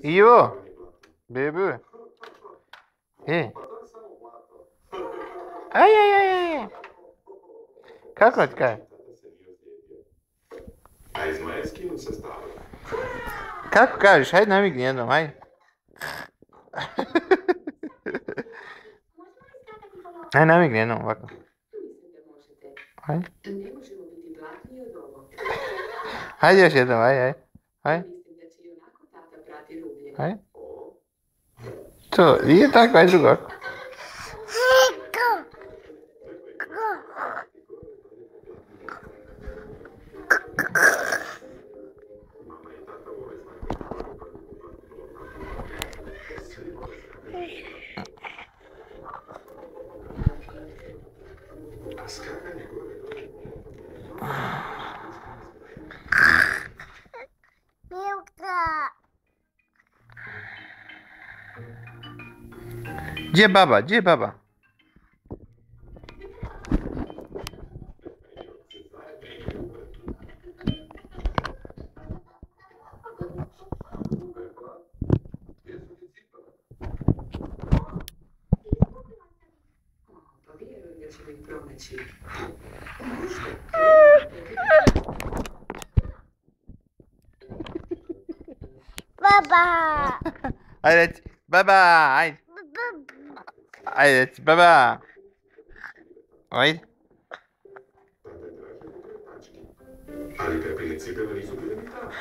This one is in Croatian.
Ivo, bebu. E? Aj, aj, aj, aj. Kako ti kaj? Kako kažeš? Hajde namigni jednom, hajde. Hajde namigni jednom ovako. Hajde. Hajde još jednom, hajde, hajde. Hajde. Hajde. To, nije tako, hajde drugo. Gdje je baba? Gdje je baba? Baba! Ajde reci, baba, ajde. Ajde reci, baba. Ajde. Ali Pepine cipele nisu bile ni tako.